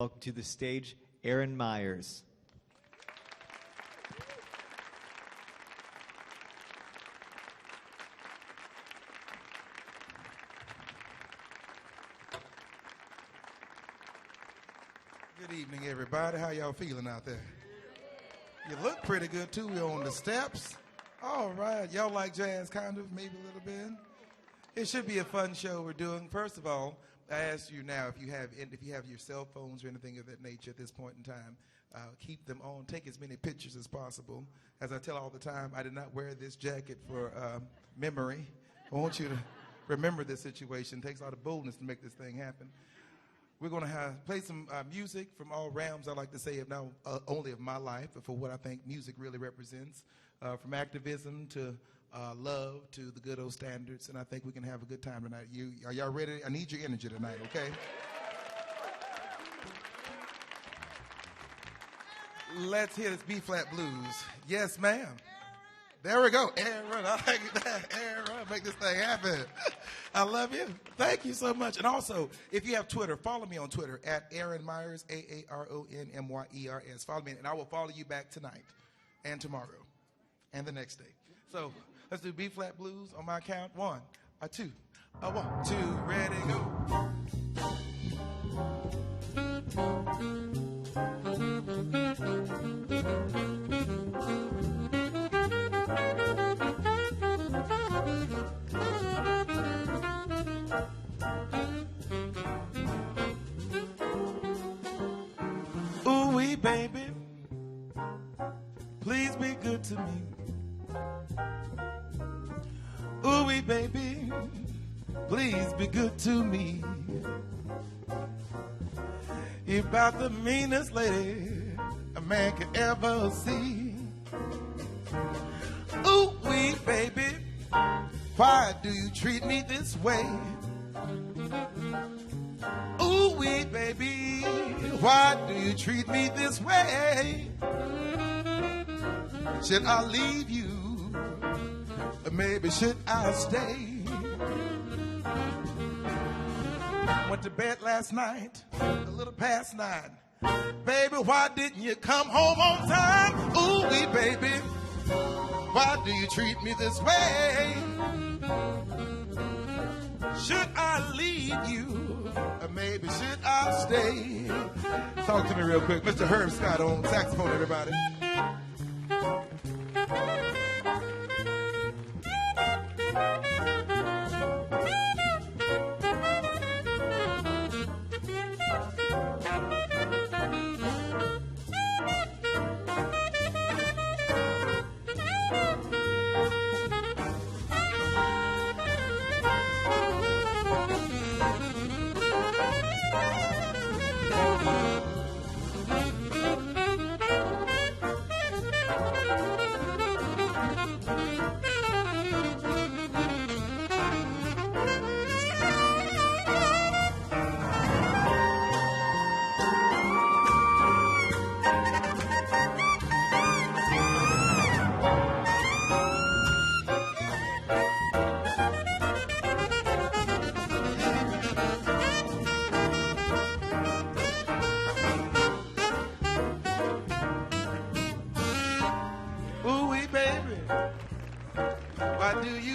welcome to the stage Aaron Myers. Good evening, everybody. How y'all feeling out there? You look pretty good, too. We're on the steps. All right. Y'all like jazz, kind of, maybe a little bit? It should be a fun show we're doing. First of all, I ask you now, if you have your cell phones or anything of that nature at this point in time, keep them on. Take as many pictures as possible. As I tell all the time, I did not wear this jacket for memory. I want you to remember this situation. It takes a lot of boldness to make this thing happen. We're going to play some music from all realms, I like to say, if not only of my life, but for what I think music really represents, from activism to love to the good old standards, and I think we can have a good time tonight. Are y'all ready? I need your energy tonight, okay? Let's hear this B-flat blues. Yes, ma'am. There we go. Aaron, I like that. Aaron, make this thing happen. I love you. Thank you so much. And also, if you have Twitter, follow me on Twitter at Aaron Myers, AARONMYERS. Follow me, and I will follow you back tonight and tomorrow and the next day. So let's do B-flat blues on my count. 1, 2, 1, 2, ready, go. Ooh-wee, baby, please be good to me. Ooh-wee, baby, please be good to me. You're about the meanest lady a man could ever see. Ooh-wee, baby, why do you treat me this way? Ooh-wee, baby, why do you treat me this way? Should I leave you? Or maybe should I stay? Went to bed last night, a little past 9. Baby, why didn't you come home on time? Ooh-wee, baby, why do you treat me this way? Should I leave you, or maybe should I stay? Talk to me real quick. Mr. Herb Scott on saxophone, everybody.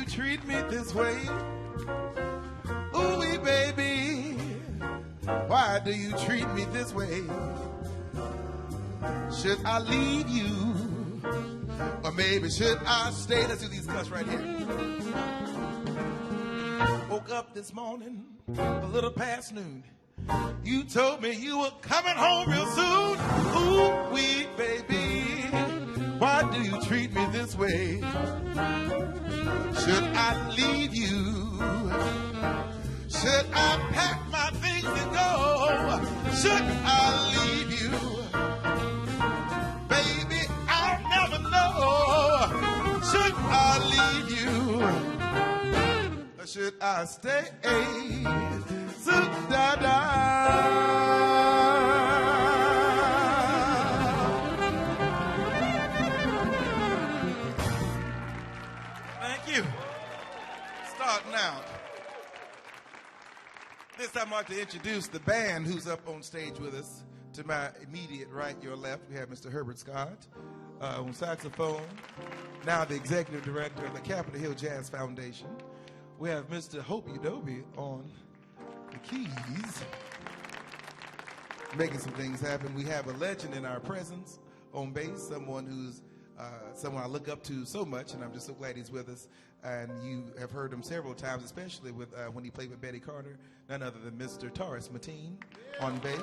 Treat me this way. Ooh-wee, baby, why do you treat me this way? Should I leave you, or maybe should I stay? Let's do these cuts right here. Woke up this morning, a little past noon. You told me you were coming home real soon. Ooh-wee, baby, why do you treat me this way? Should I leave you? Should I pack my things and go? Should I leave you? Baby, I'll never know. Should I leave you? Or should I stay? Thank you. Starting out. This time I'd like to introduce the band who's up on stage with us. To my immediate right, your left, we have Mr. Herbert Scott on saxophone, now the executive director of the Capitol Hill Jazz Foundation. We have Mr. Hopey Dobie on the keys, making some things happen. We have a legend in our presence on bass, someone I look up to so much, and I'm just so glad he's with us. And you have heard him several times, especially with when he played with Betty Carter, none other than Mr. Taurus Mateen on bass.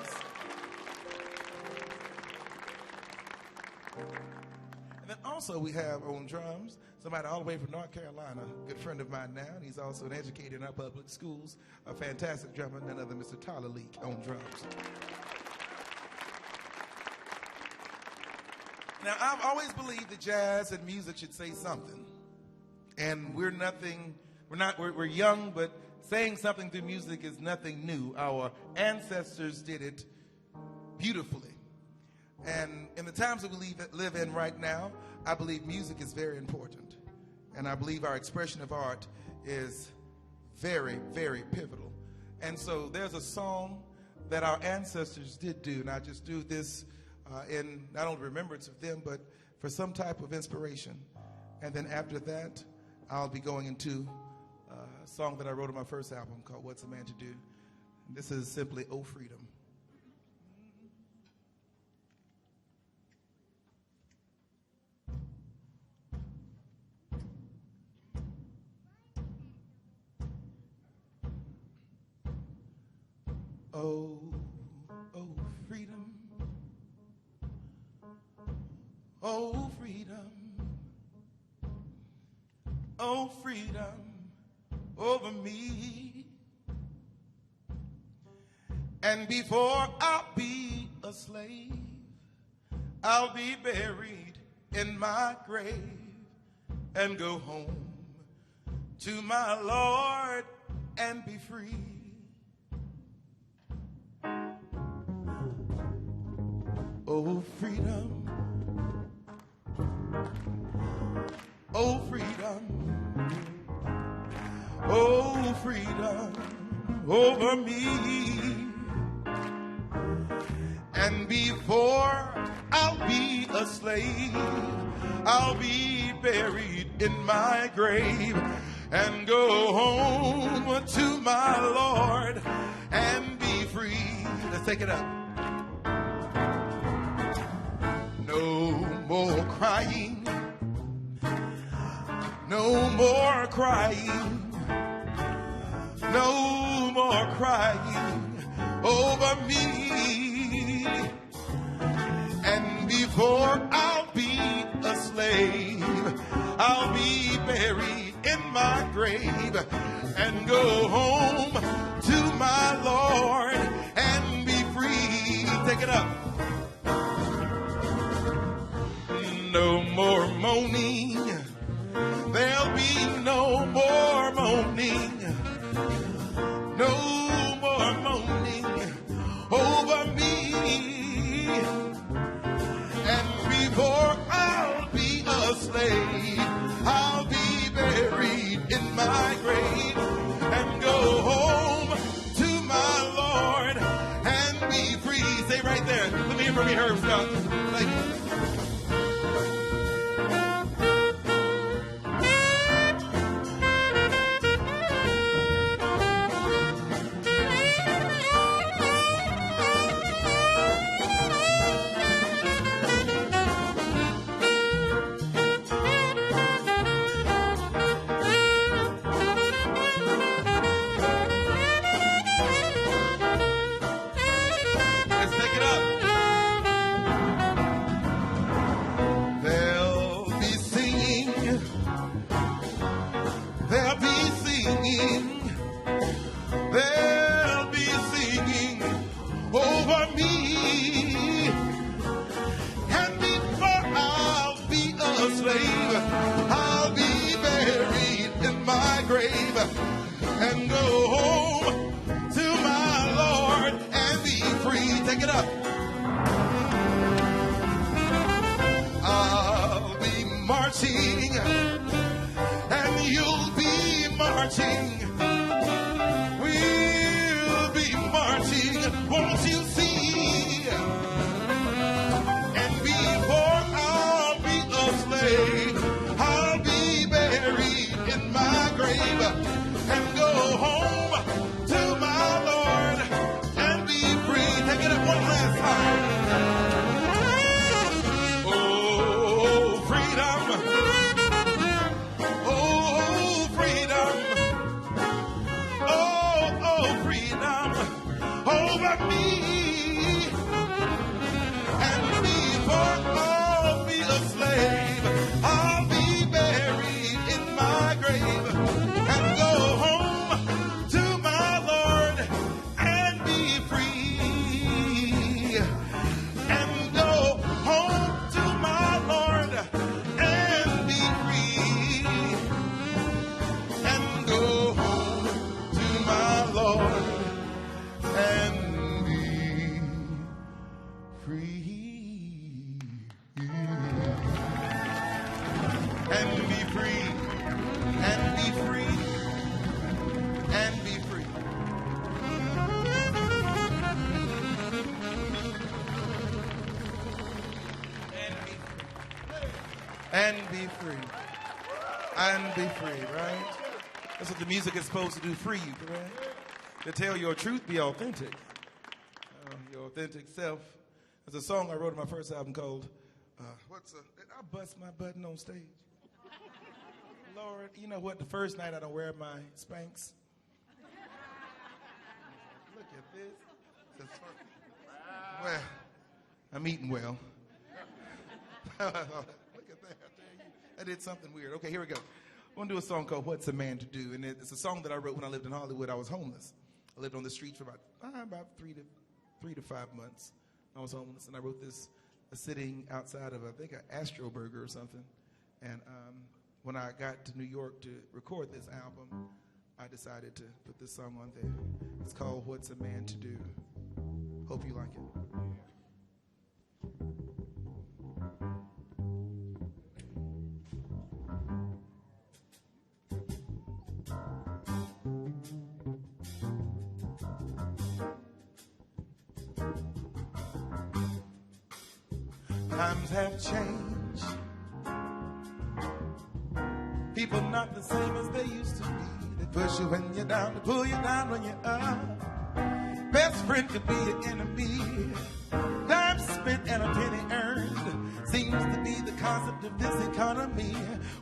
And then also we have on drums somebody all the way from North Carolina, a good friend of mine now, and he's also an educator in our public schools, a fantastic drummer, none other than Mr. Tyler Leak on drums. Now, I've always believed that jazz and music should say something. And we're young, but saying something through music is nothing new. Our ancestors did it beautifully. And in the times that we live in right now, I believe music is very important. And I believe our expression of art is very, very pivotal. And so there's a song that our ancestors did do, and I just do this in not only remembrance of them, but for some type of inspiration. And then after that, I'll be going into a song that I wrote on my first album called What's a Man to Do? And this is simply Oh Freedom. Oh, oh, freedom. Oh, freedom. Oh, freedom over me. And before I'll be a slave, I'll be buried in my grave and go home to my Lord and be free. Oh, freedom. Oh, freedom. Oh, freedom over me. And before I'll be a slave, I'll be buried in my grave and go home to my Lord and be free. Let's take it up. No more crying, no more crying, no more crying over me. And before I'll be a slave, I'll be buried in my grave and go home to my Lord and be free. Take it up. No more moaning, there'll be no more moaning, no more moaning over me. And before I'll be a slave, I'll be buried in my grave and go home to my Lord and be free. Stay right there. Let me hear from you, Herb Scott. Thank you. And go home to my Lord and be free. Take it up. I'll be marching and you'll be marching. We'll be marching. Won't you see? one last time. Oh, freedom. Oh, freedom. Oh, freedom over me. And before I'll be a slave, I'll be buried in my grave and go home to my Lord and be free. And go home to my Lord and be free. And go home to my Lord and be free. And be free. And be free. And be free. And be free. And be free, right? That's what the music is supposed to do, free you, correct? To tell your truth, be authentic. Your authentic self. There's a song I wrote on my first album called, did I bust my button on stage? Lord, you know what? The first night I don't wear my Spanx. Look at this. Well, I'm eating well. Look at that, I tell you. I did something weird. Okay, here we go. I want to do a song called What's a Man to Do? And it's a song that I wrote when I lived in Hollywood. I was homeless. I lived on the streets for about 3 to 5 months. I was homeless, and I wrote this sitting outside of, I think, an Astro Burger or something. And when I got to New York to record this album, I decided to put this song on there. It's called What's a Man to Do? Hope you like it. Times have changed. People not the same as they used to be. They push you when you're down, they pull you down when you're up. Best friend could be an enemy. Time spent and a penny earned seems to be the concept of this economy.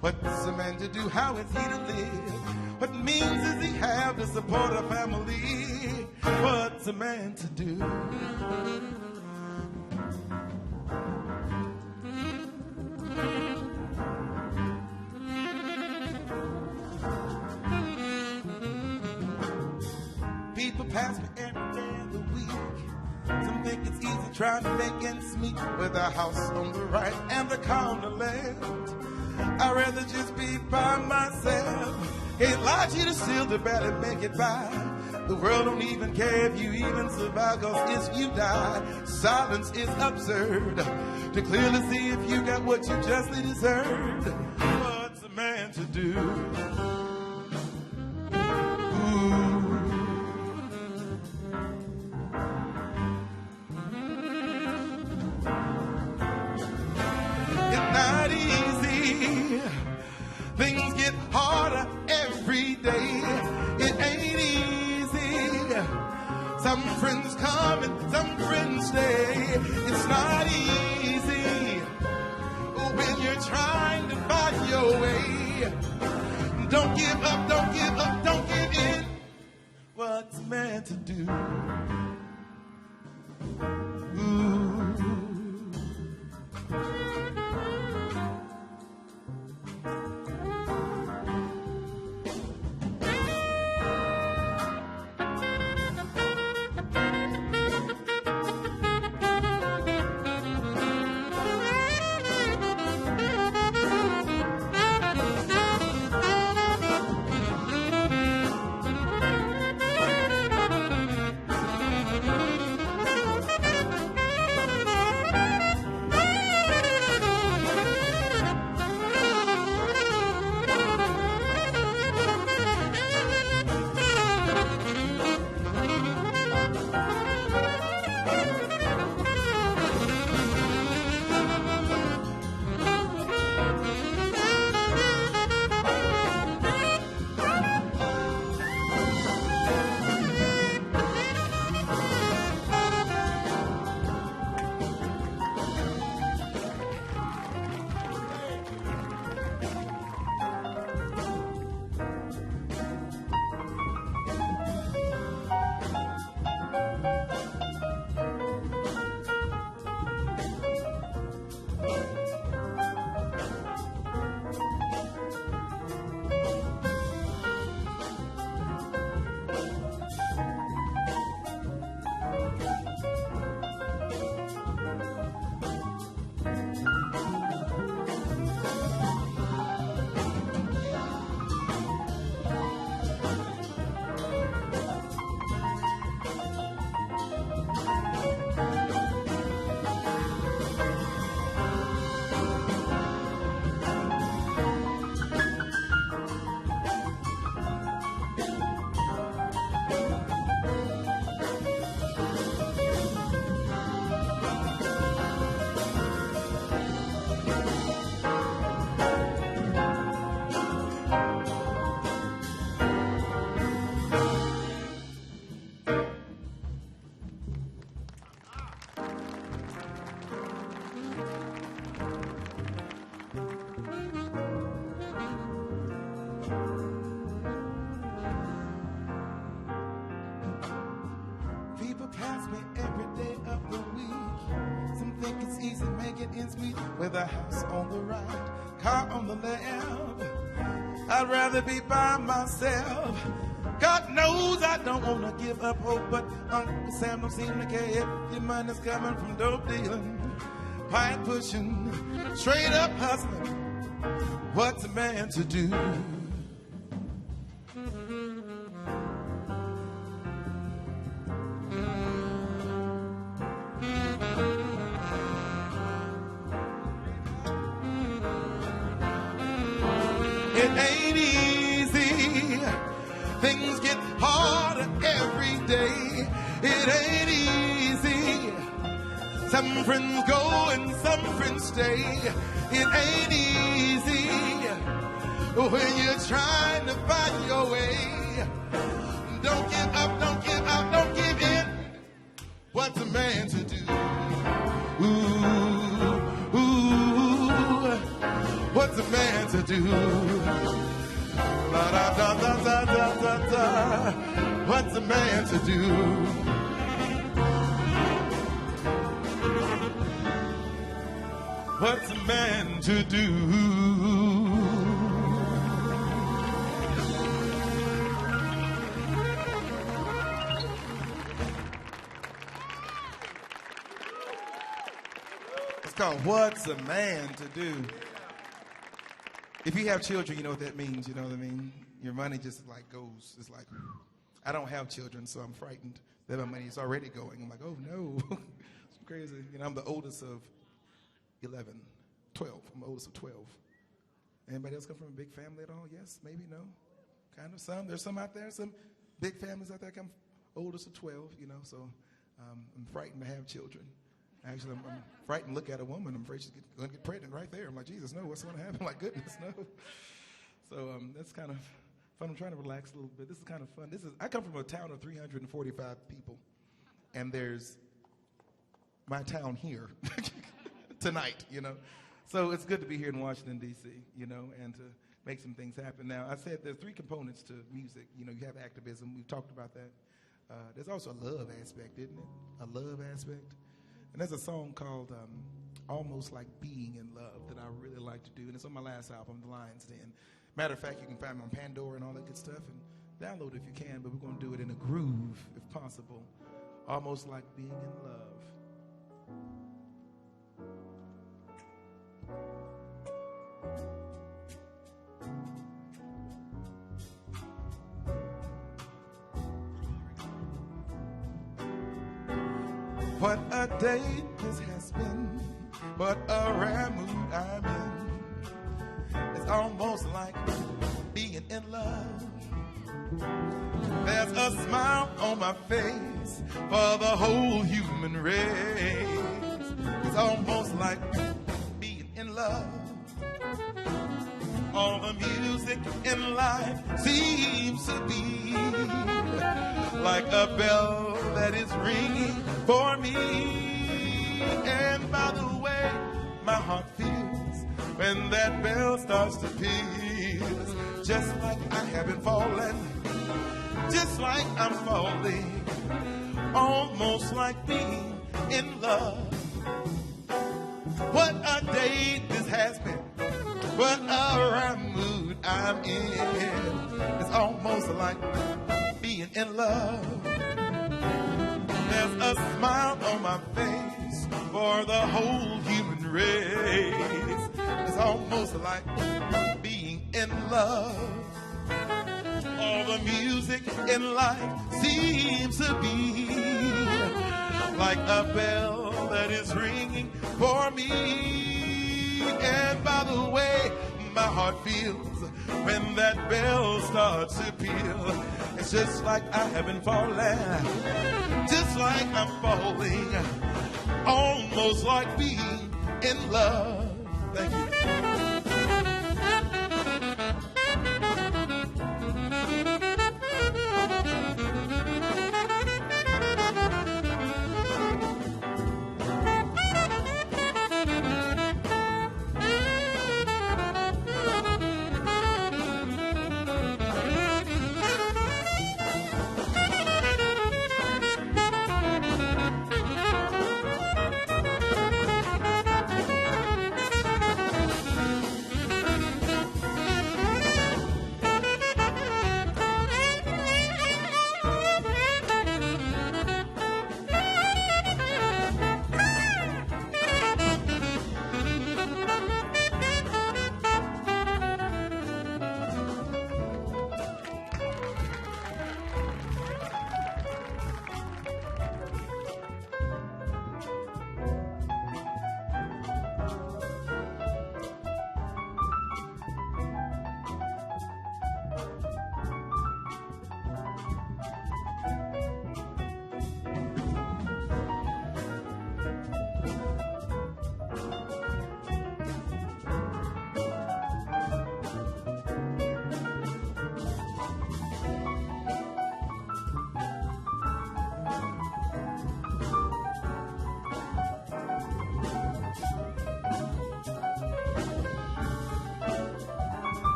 What's a man to do? How is he to live? What means does he have to support a family? What's a man to do? People pass me every day of the week. Some think it's easy trying to make ends meet with a house on the right and a car on the left. I'd rather just be by myself. Ain't lie to you to still to barely make it by. The world don't even care if you even survive, cause if you die, silence is absurd. To clearly see if you got what you justly deserved. What's a man to do? Not easy. Things get harder every day. It ain't easy. Some friends come and some friends stay. It's not easy when you're trying to find your way. Don't give up, don't give up, don't give in. What's a man to do? Ooh. easy, make it ends meet with a house on the right, car on the left. I'd rather be by myself. God knows I don't want to give up hope, but Uncle Sam don't seem to care if your money's coming from dope dealing, pipe pushing, straight up hustling. What's a man to do? It ain't easy. Things get harder every day. It ain't easy. Some friends go and some friends stay. It ain't easy when you're trying to find your way. Don't give up, don't give up, don't give in. What's a man to do? Ooh, ooh, what's a man to do? La da da da da da da da. What's a man to do? What's a man to do? It's called What's a Man to Do? If you have children, you know what that means, you know what I mean? Your money just like goes, it's like, whew. I don't have children, so I'm frightened that my money is already going. I'm like, oh no, it's crazy. You know, I'm the oldest of 11, 12. I'm the oldest of 12. Anybody else come from a big family at all? Yes, maybe, no? Kind of some. There's some out there, some big families out there. I'm oldest of 12, you know, so I'm frightened to have children. Actually, I'm frightened to look at a woman. I'm afraid she's going to get pregnant right there. I'm like, Jesus, no, what's going to happen? Like, goodness, no. So that's kind of fun. I'm trying to relax a little bit. This is kind of fun. I come from a town of 345 people, and there's my town here tonight, you know. So it's good to be here in Washington, D.C., you know, and to make some things happen. Now, I said there are three components to music. You know, you have activism. We've talked about that. There's also a love aspect, isn't it? A love aspect. And there's a song called Almost Like Being in Love that I really like to do. And it's on my last album, The Lion's Den. Matter of fact, you can find me on Pandora and all that good stuff. And download it if you can, but we're going to do it in a groove, if possible. Almost like being in love. What a day this has been, what a rare mood I'm in. It's almost like being in love. There's a smile on my face for the whole human race. It's almost like being in love. All the music in life seems to be like a bell that is ringing for me. And by the way, my heart feels when that bell starts to peal. Just like I have been falling, just like I'm falling, almost like being in love. What a day this has been, what a rare mood I'm in. It's almost like being in love. There's a smile on my face for the whole human race. It's almost like being in love. All the music in life seems to be like a bell that is ringing for me. And by the way, my heart feels when that bell starts to peal. It's just like I have been falling, just like I'm falling, almost like being in love. Thank you.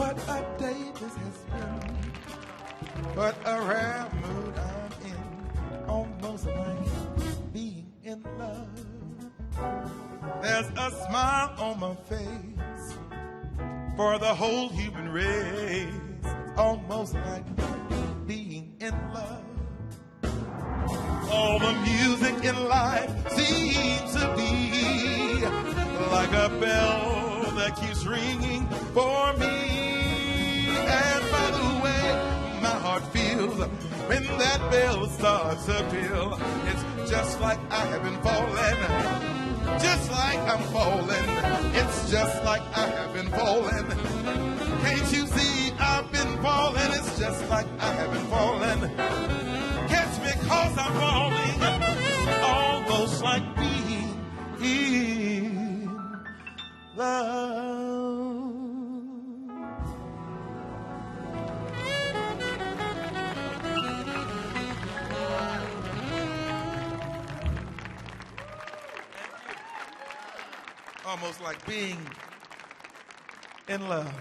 What a day this has been. What a rare mood I'm in. Almost like being in love. There's a smile on my face for the whole human race. Almost like being in love. All the music in life seems to be like a bell that keeps ringing for me. And by the way my heart feels when that bell starts to peal, it's just like I have been falling, just like I'm falling. It's just like I have been falling. Can't you see I've been falling? It's just like I have been falling. Catch me 'cause I'm falling, almost like being in love. Almost like being in love.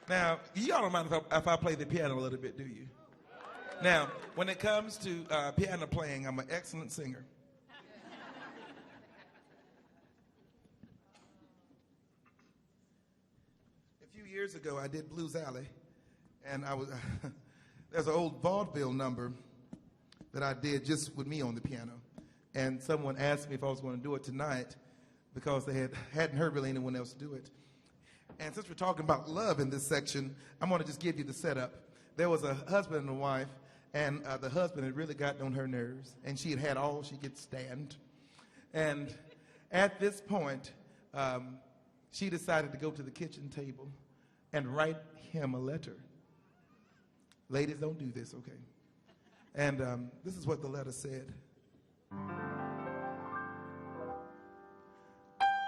Now, y'all don't mind if I play the piano a little bit, do you? Now, when it comes to piano playing, I'm an excellent singer. A few years ago, I did Blues Alley, and there's an old vaudeville number that I did just with me on the piano. And someone asked me if I was going to do it tonight because they hadn't heard really anyone else do it. And since we're talking about love in this section, I'm going to just give you the setup. There was a husband and a wife, and the husband had really gotten on her nerves, and she had all she could stand. And at this point, she decided to go to the kitchen table and write him a letter. Ladies, don't do this, okay? And this is what the letter said.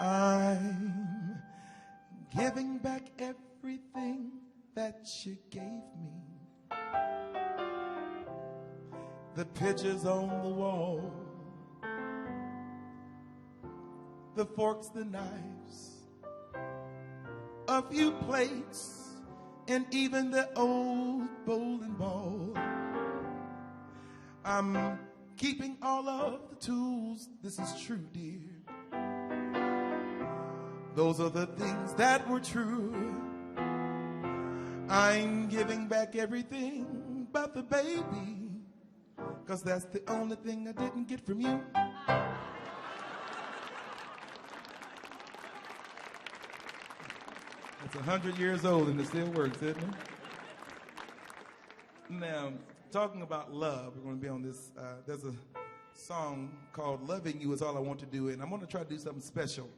I'm giving back everything that you gave me. The pictures on the wall, the forks, the knives, a few plates, and even the old bowling ball. I'm keeping all of the tools, this is true, dear. Those are the things that were true. I'm giving back everything but the baby, 'cause that's the only thing I didn't get from you. It's 100 years old and it still works, isn't it? Now, talking about love, we're going to be on this, there's a song called Loving You Is All I Want to Do, and I'm going to try to do something special.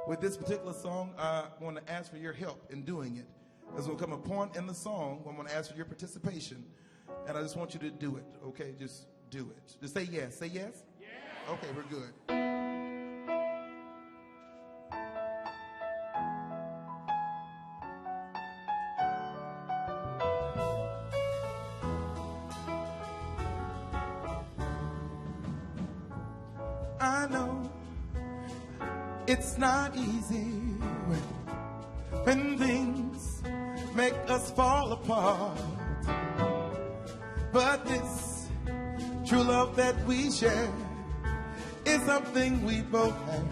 With this particular song, I want to ask for your help in doing it. There's going to come a point in the song where I'm going to ask for your participation, and I just want you to do it, okay? Just do it. Just say yes. Say yes? Yes. Okay, we're good. I know it's not easy when things make us fall apart, but this true love that we share is something we both have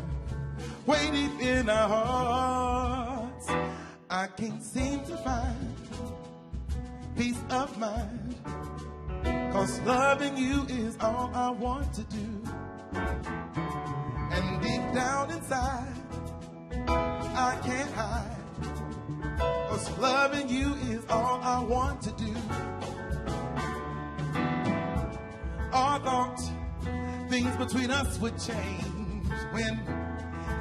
way deep in our hearts. I can't seem to find peace of mind, 'cause loving you is all I want to do. And deep down inside, I can't hide, 'cause loving you is all I want to do. I thought things between us would change when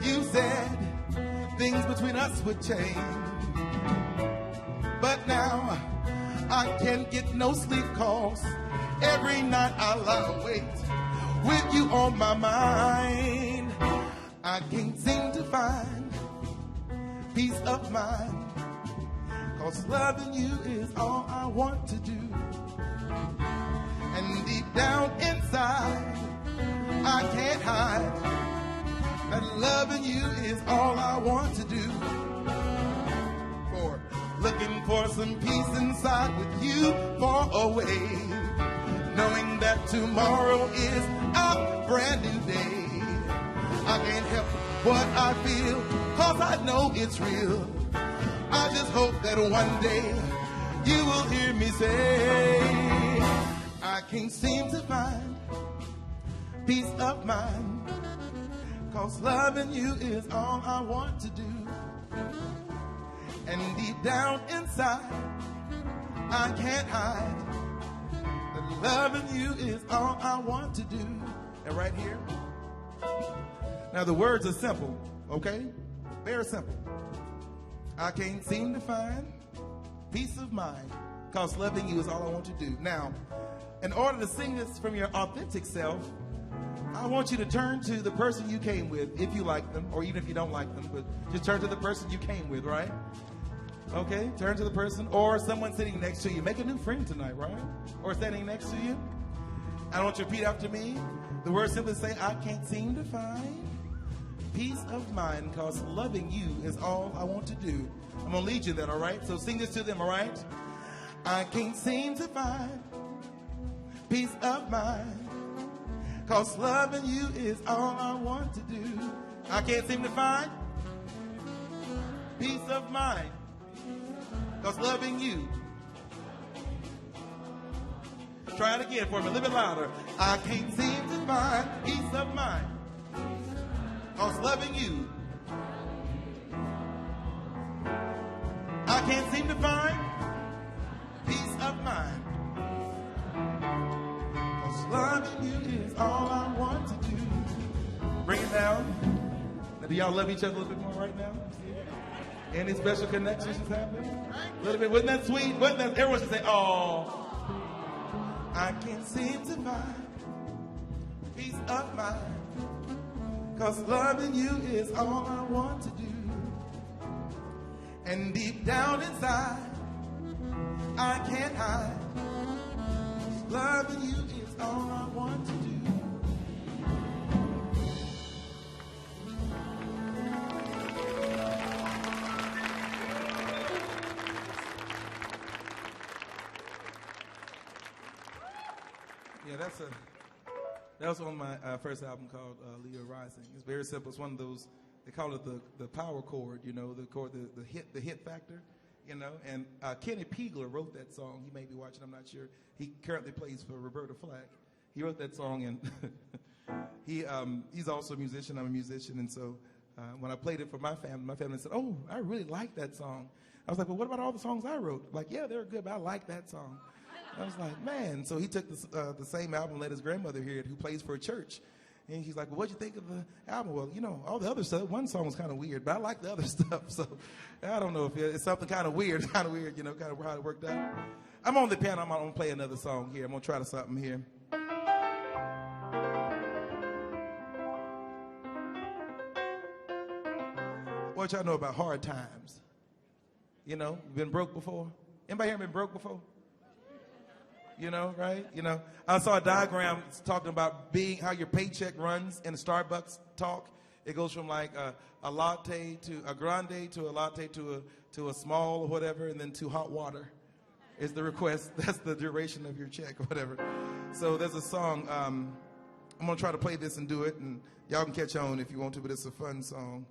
you said things between us would change. But now I can't get no sleep, 'cause every night I lie awake with you on my mind. I can't seem to find peace of mind, 'cause loving you is all I want to do. And deep down inside, I can't hide that loving you is all I want to do. For looking looking for some peace inside with you far away, knowing that tomorrow is a brand new day. I can't help what I feel, 'cause I know it's real. I just hope that one day you will hear me say, I can't seem to find peace of mind, 'cause loving you is all I want to do. And deep down inside, I can't hide that loving you is all I want to do. And right here, now the words are simple, okay? Very simple. I can't seem to find peace of mind, 'cause loving you is all I want to do. Now, in order to sing this from your authentic self, I want you to turn to the person you came with, if you like them, or even if you don't like them, but just turn to the person you came with, right? Okay, turn to the person, or someone sitting next to you. Make a new friend tonight, right? Or standing next to you. I want you to repeat after me. The words simply say, I can't seem to find peace of mind, 'cause loving you is all I want to do. I'm going to lead you then, all right? So sing this to them, all right? I can't seem to find peace of mind, 'cause loving you is all I want to do. I can't seem to find peace of mind, 'cause loving you. Try it again for me, a little bit louder. I can't seem to find peace of mind, 'cause loving you. I can't seem to find peace of mind, 'cause loving you is all I want to do. Bring it down. Now, do y'all love each other a little bit more right now? Any special connections happening? A little bit. Wasn't that sweet? Wasn't that? Everyone should say, oh. I can't seem to find peace of mind, 'cause loving you is all I want to do. And deep down inside, I can't hide. Loving you is all I want to do. Yeah, that was on my first album called Leo Rising. It's very simple. It's one of those, they call it the power chord, you know, the chord, the hit factor, you know. And Kenny Pegler wrote that song. He may be watching, I'm not sure. He currently plays for Roberta Flack. He wrote that song, and he's also a musician. I'm a musician, and so when I played it for my family said, "Oh, I really like that song." I was like, "Well, what about all the songs I wrote?" Like, yeah, they're good, but I like that song. I was like, man. So he took the same album and let his grandmother hear it, who plays for a church. And he's like, well, what'd you think of the album? Well, you know, all the other stuff, one song was kind of weird, but I like the other stuff. So I don't know if it's something kind of weird, you know, kind of how it worked out. I'm on the piano. I'm going to play another song here. I'm going to try something here. What y'all know about hard times? You know, been broke before? Anybody here been broke before? You know, right? You know, I saw a diagram talking about how your paycheck runs in a Starbucks talk. It goes from like a latte to a grande to a latte to a small or whatever, and then to hot water is the request. That's the duration of your check or whatever. So there's a song. I'm going to try to play this and do it, and y'all can catch on if you want to, but it's a fun song.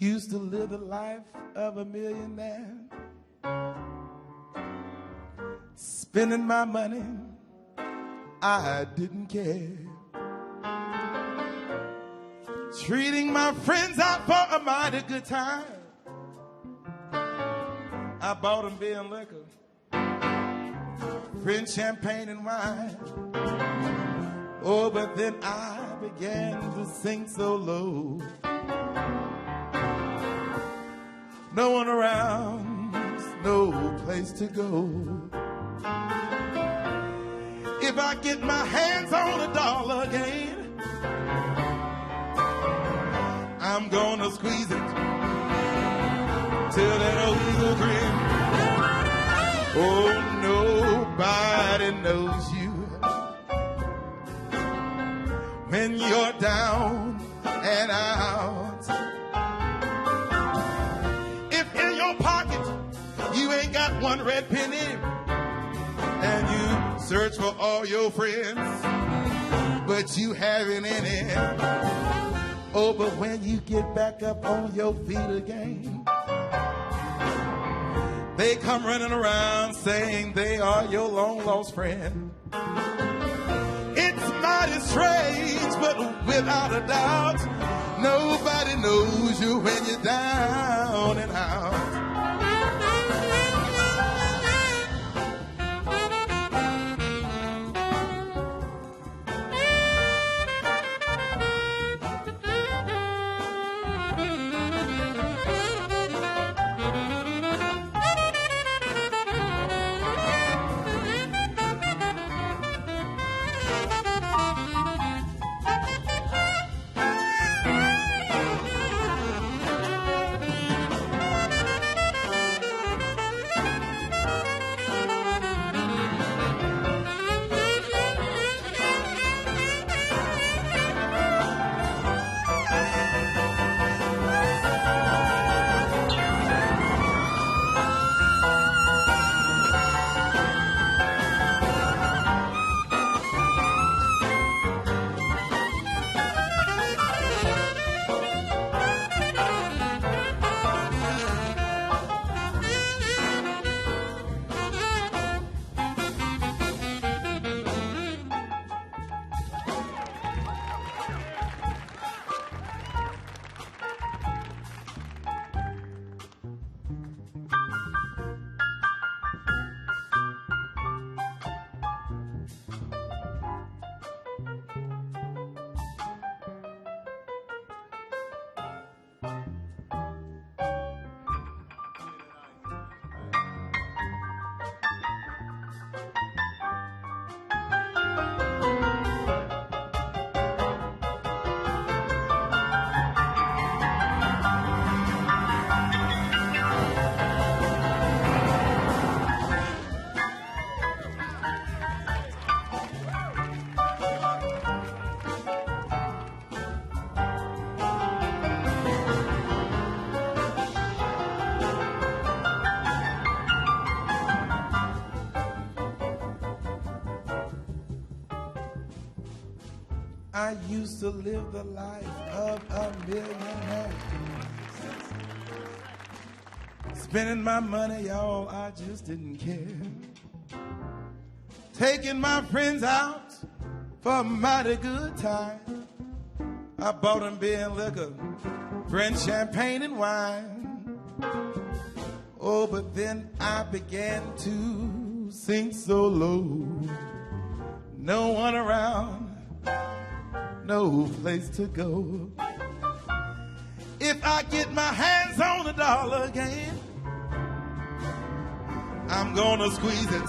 Used to live the life of a millionaire, spending my money, I didn't care, treating my friends out for a mighty good time. I bought them beer and liquor, French champagne and wine. Oh, but then I began to sink so low, no one around, no place to go. If I get my hands on $1 again, I'm gonna squeeze it till that old eagle grin. Oh, nobody knows you when you're down and out. If in your pocket you ain't got one red penny, and you search for all your friends, but you haven't any. Oh, but when you get back up on your feet again, they come running around saying they are your long-lost friend. It's mighty strange, but without a doubt, nobody knows you when you're down and out. I used to live the life of a millionaire. Spending my money, y'all, I just didn't care. Taking my friends out for a mighty good time. I bought them beer and liquor, French champagne and wine. Oh, but then I began to sink so low. No one around, no place to go. If I get my hands on $1 again, I'm gonna squeeze it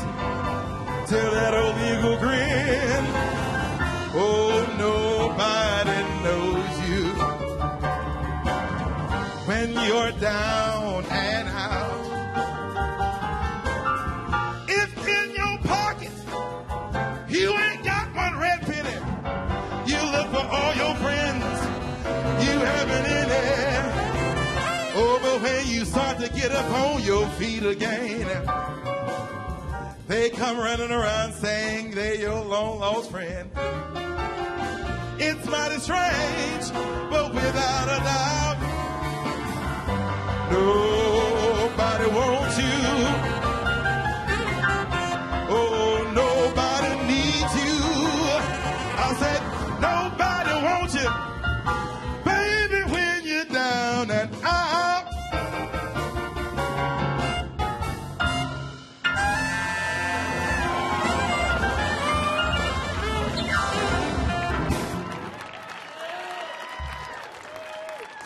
till that old eagle grin. Oh, nobody knows you when you're down and out. If in your pocket you ain't got one red penny, you look for all your friends, you haven't any. Oh, but when you start to get up on your feet again, they come running around saying they're your long-lost friend. It's mighty strange, but without a doubt, nobody wants you. Oh, nobody needs you. I said, nobody wants you, baby, when you're down and out.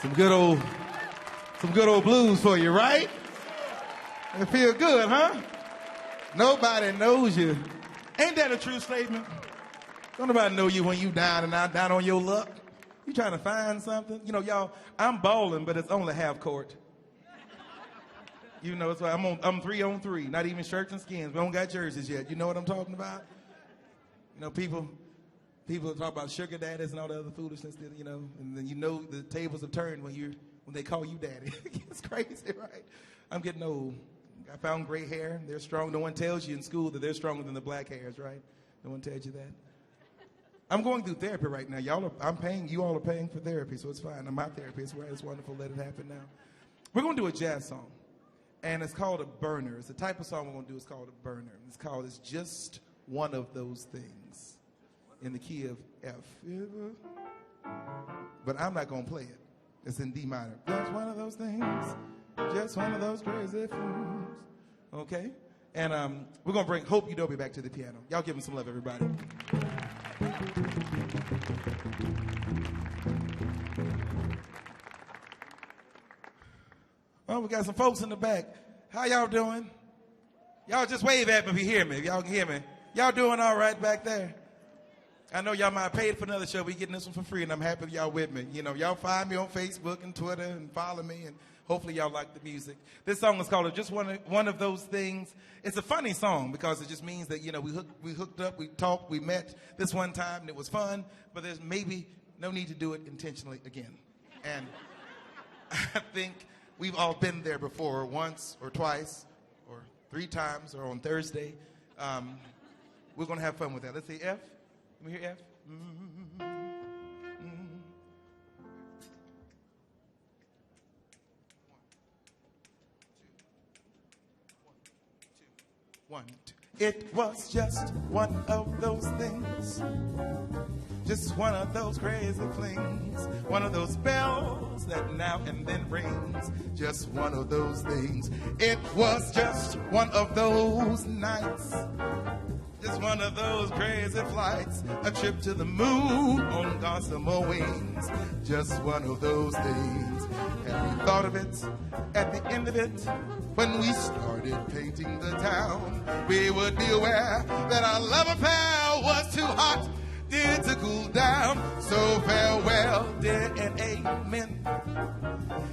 Some good old blues for you, right? It feel good, huh? Nobody knows you. Ain't that a true statement? Don't nobody know you when you down and out, down on your luck. You trying to find something? You know, y'all, I'm bowling, but it's only half court. You know, it's why I'm 3-on-3, not even shirts and skins. We don't got jerseys yet. You know what I'm talking about? You know, people talk about sugar daddies and all the other foolishness, you know, and then you know the tables have turned when they call you daddy. It's crazy, right? I'm getting old. I found gray hair. They're strong. No one tells you in school that they're stronger than the black hairs, right? No one tells you that. I'm going through therapy right now. You all are paying for therapy, so it's fine. I'm my therapist. It's wonderful. Let it happen now. We're going to do a jazz song, and it's called a burner. It's the type of song we're going to do. It's called a burner. It's just one of those things in the key of F. But I'm not going to play it. It's in D minor. Just one of those things. Just one of those crazy fools. Okay? And we're going to bring Hope Udobi back to the piano. Y'all give him some love, everybody. Well, we got some folks in the back. How y'all doing? Y'all just wave at me if you hear me. If y'all can hear me. Y'all doing all right back there? I know y'all might have paid for another show. We getting this one for free, and I'm happy y'all with me. You know, y'all find me on Facebook and Twitter and follow me, and hopefully y'all like the music. This song is called Just One of Those Things. It's a funny song because it just means that, you know, we hooked up, we talked, we met this one time, and it was fun, but there's maybe no need to do it intentionally again. And I think we've all been there before, once or twice or 3 times or on Thursday. We're going to have fun with that. Let's say F. Let me hear F. One, two. It was just one of those things. Just one of those crazy flings. One of those bells that now and then rings. Just one of those things. It was just one of those nights. Just one of those crazy flights, a trip to the moon on gossamer wings. Just one of those things. And we thought of it at the end of it when we started painting the town. We would be aware that our love affair was too hot, dear, to cool down. So farewell, dear, and amen.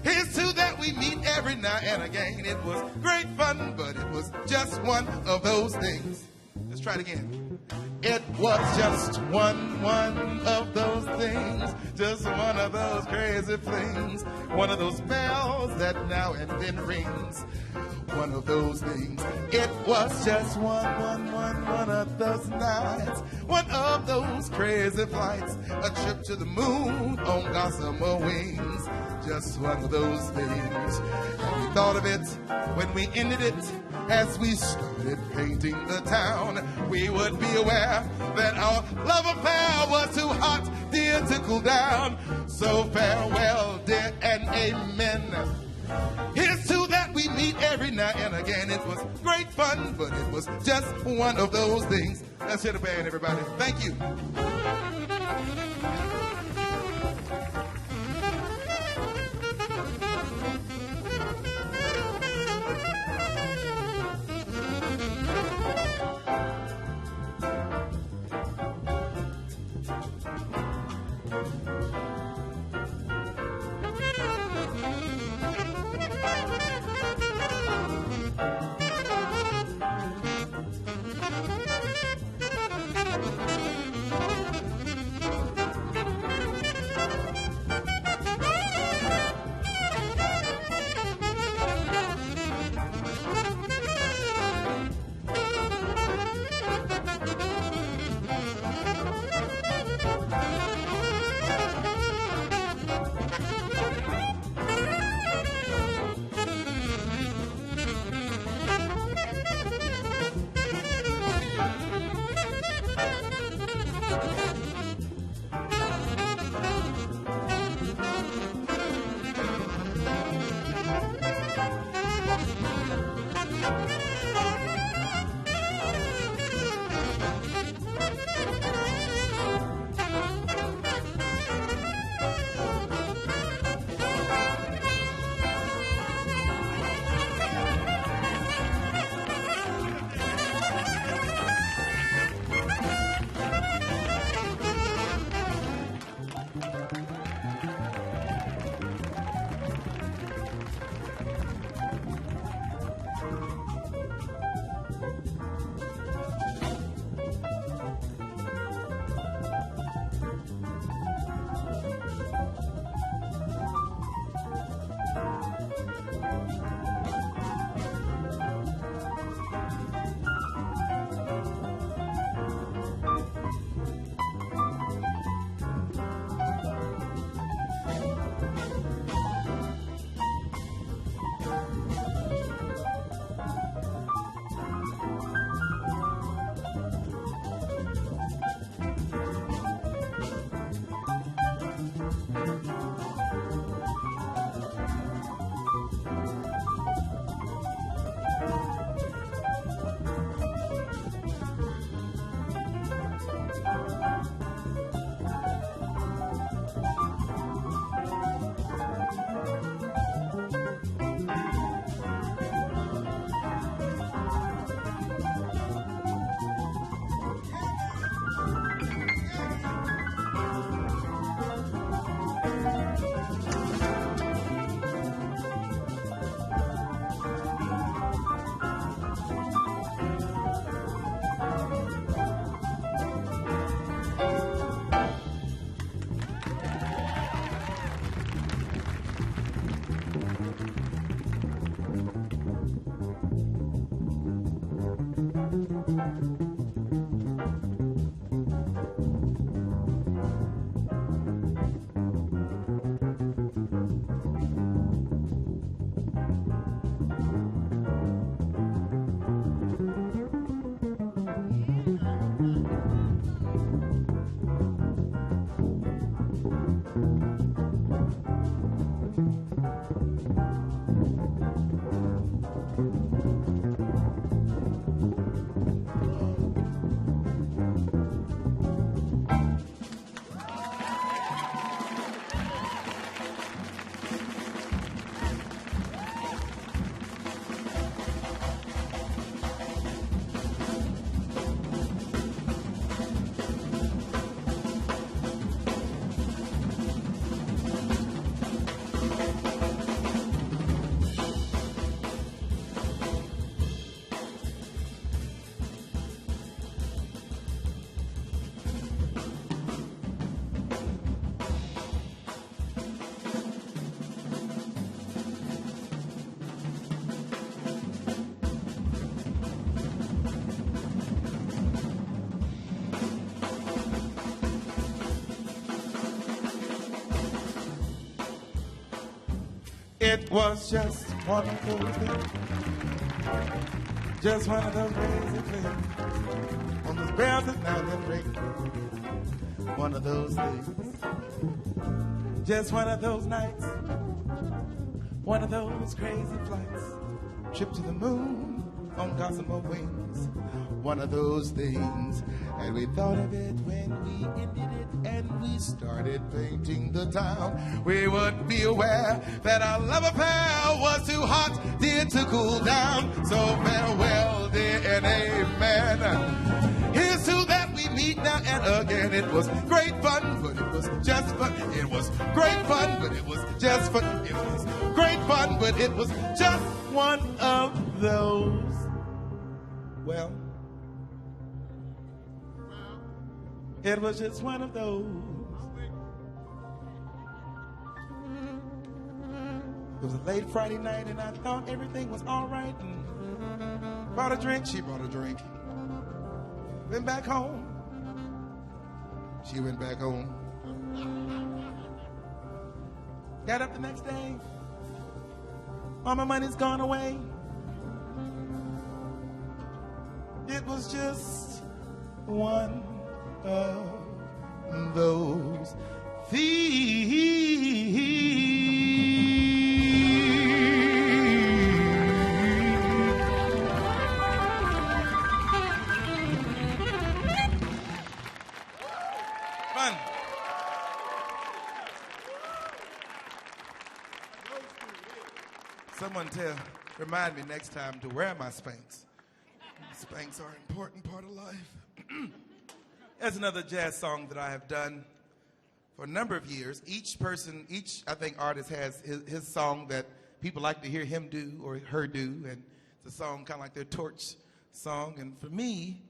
Here's to that we meet every now and again. It was great fun, but it was just one of those things. Let's try it again. It was just one of those things. Just one of those crazy flings. One of those bells that now and then rings. One of those things. It was just one of those nights. One of those crazy flights. A trip to the moon on gossamer wings. Just one of those things. And we thought of it when we ended it. As we started painting the town, we would be aware that our love affair was too hot, dear, to cool down. So farewell, dear, and amen. Here's to that we meet every now and again. It was great fun, but it was just one of those things. Let's hit the band, everybody. Thank you. It was just one of those things. Just one of those crazy things. On those bells that now then ring. One of those things. Just one of those nights. One of those crazy flights. Trip to the moon on gossamer wings. One of those things. And we thought of it when we ended it and we started painting the town. We would be aware that our love affair was too hot, dear, to cool down. So farewell, dear, and amen. Here's to that we meet now and again. It was great fun, but it was just fun. It was great fun, but it was just fun. It was great fun, but it was just one of those. Well, it was just one of those. It was a late Friday night and I thought everything was all right. And bought a drink, she bought a drink. Went back home. She went back home. Got up the next day. All my money's gone away. It was just one of those Fun. Someone remind me next time to wear my Spanx. Spanx are an important part of life. There's another jazz song that I have done for a number of years. Each I think artist has his song that people like to hear him do or her do, and it's a song kind of like their torch song. And for me,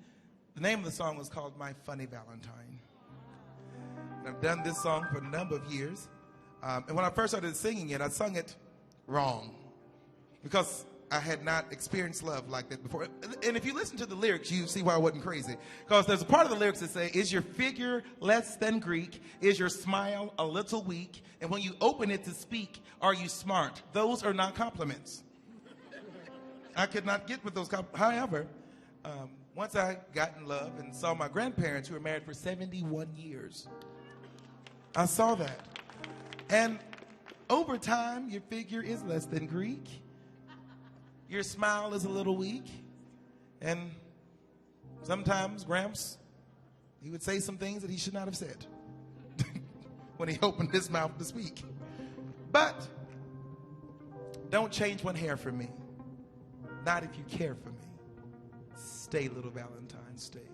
the name of the song was called My Funny Valentine. And I've done this song for a number of years. And when I first started singing it, I sung it wrong because I had not experienced love like that before. And if you listen to the lyrics, you see why I wasn't crazy. Because there's a part of the lyrics that say, is your figure less than Greek? Is your smile a little weak? And when you open it to speak, are you smart? Those are not compliments. I could not get with those compliments. However, once I got in love and saw my grandparents who were married for 71 years, I saw that. And over time, your figure is less than Greek. Your smile is a little weak. And sometimes Gramps, he would say some things that he should not have said when he opened his mouth to speak. But don't change one hair for me. Not if you care for me. Stay, little Valentine, stay.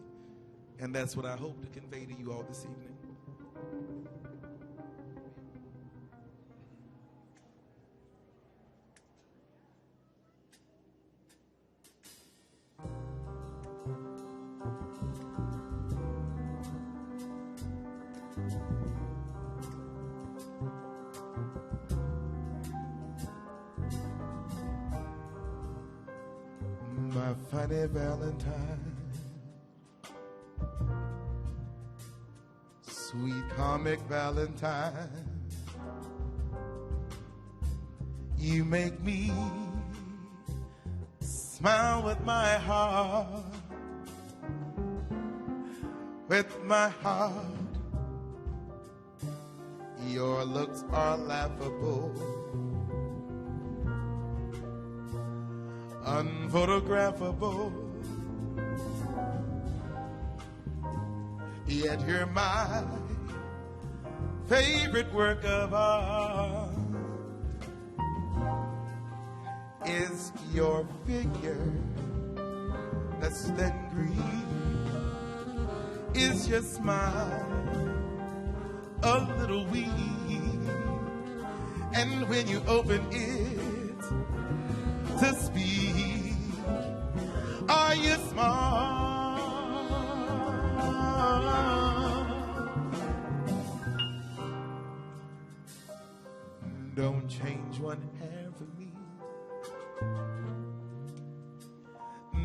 And that's what I hope to convey to you all this evening. My funny Valentine, sweet comic Valentine, you make me smile with my heart, with my heart. Your looks are laughable, unphotographable, yet you're my favorite work of art. Is your figure less than Greek? Is your smile a little weak? And when you open it to speak, are you smart? Don't change one hair for me,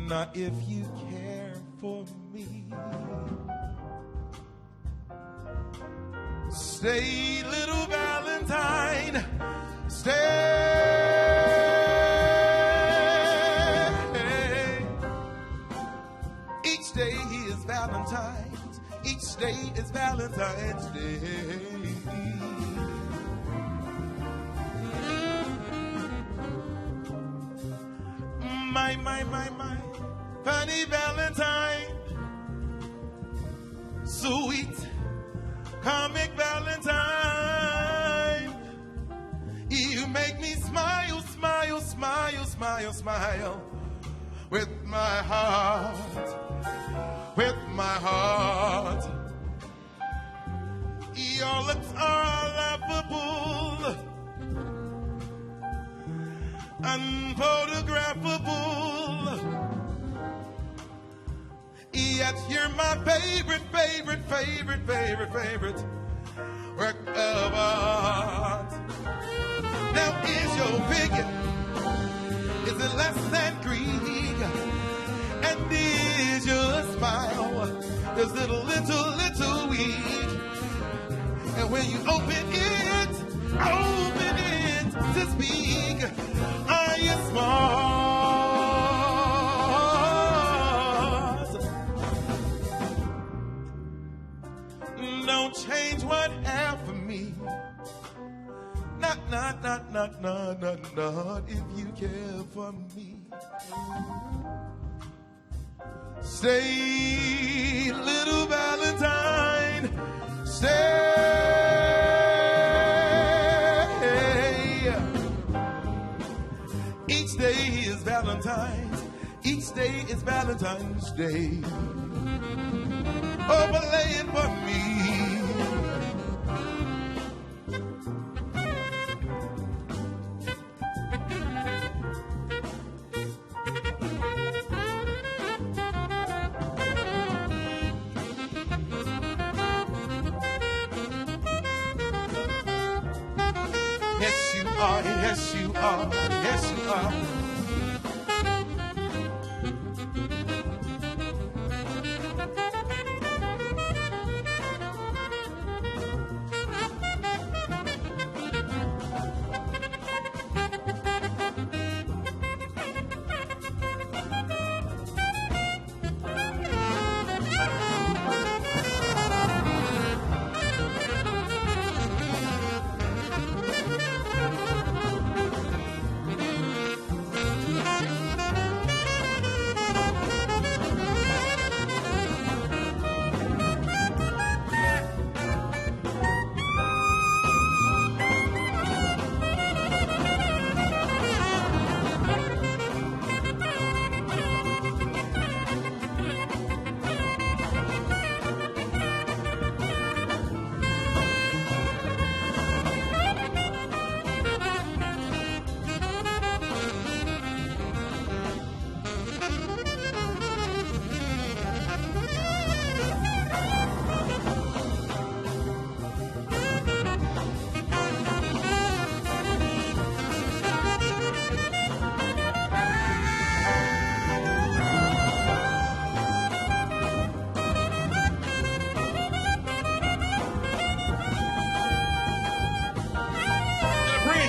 not if you care for me. Stay, little Valentine, stay. Each day is Valentine's. Each day is Valentine's Day. My, funny Valentine, sweet, comic Valentine. You make me smile, smile, smile, smile, smile. With my heart, with my heart. Your looks are laughable, unphotographable. Yet you're my favorite, favorite, favorite, favorite, favorite work of art. Now is your figure, is it less than Greek? And is your smile, is it a little weak? And when you open it to speak, are you smart? Don't change one half for me. Not if you care for me. Stay, little Valentine, stay. Each day is Valentine's. Each day is Valentine's Day. Overlay it for me. Yes, you are, yes, you are, yes, you are.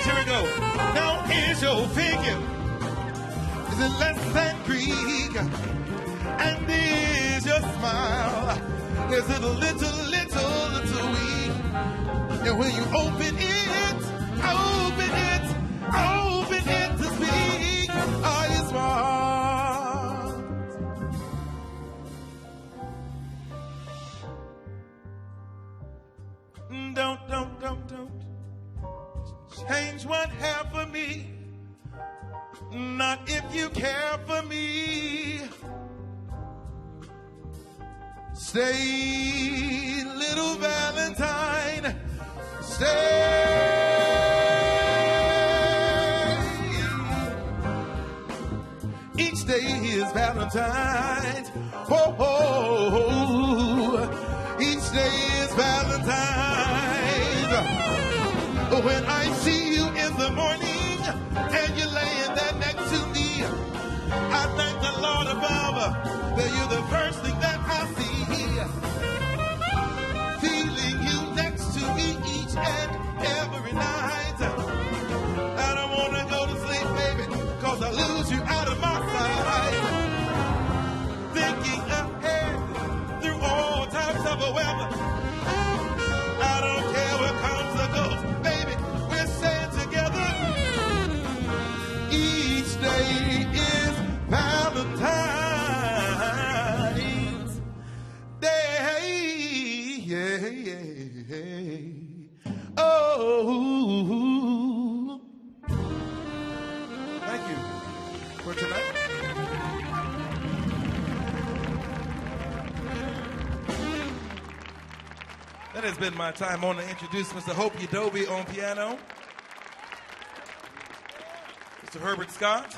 Here we go. Now is your figure, is it less than Greek? And is your smile, is it a little weak? And when you open it to speak, are you smart? Don't change one half of me. Not if you care for me. Stay, little Valentine, stay. Each day is Valentine's. Oh, oh, oh. Each day is Valentine's. When I see you in the morning and you're laying there next to me, I thank the Lord above that you're the first thing that I see. Feeling you next to me each and every night. say, oh. Thank you for tonight. That has been my time. I want to introduce Mr. Hope Udobi on piano, Mr. Herbert Scott,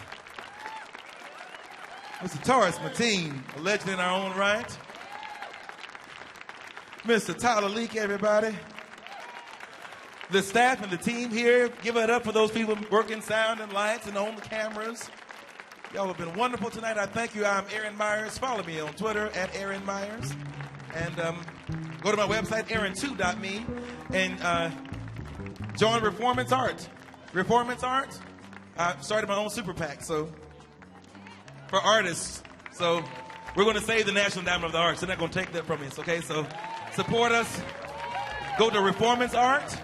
Mr. Taurus Mateen, a legend in our own right, Mr. Tyler Leak, everybody. The staff and the team here, give it up for those people working sound and lights and on the cameras. Y'all have been wonderful tonight. I thank you. I'm Aaron Myers. Follow me on Twitter at Aaron Myers. And go to my website, aaron2.me, and join Reformance Art. Reformance Art, I started my own super PAC, so for artists. So we're going to save the National Endowment of the Arts. They're not going to take that from us, okay? So support us. Go to Reformance Art,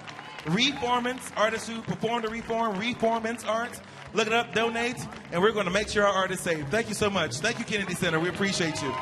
Reformance, artists who perform the reform, Reformance Art. Look it up, donate, and we're going to make sure our art is saved. Thank you so much. Thank you, Kennedy Center. We appreciate you.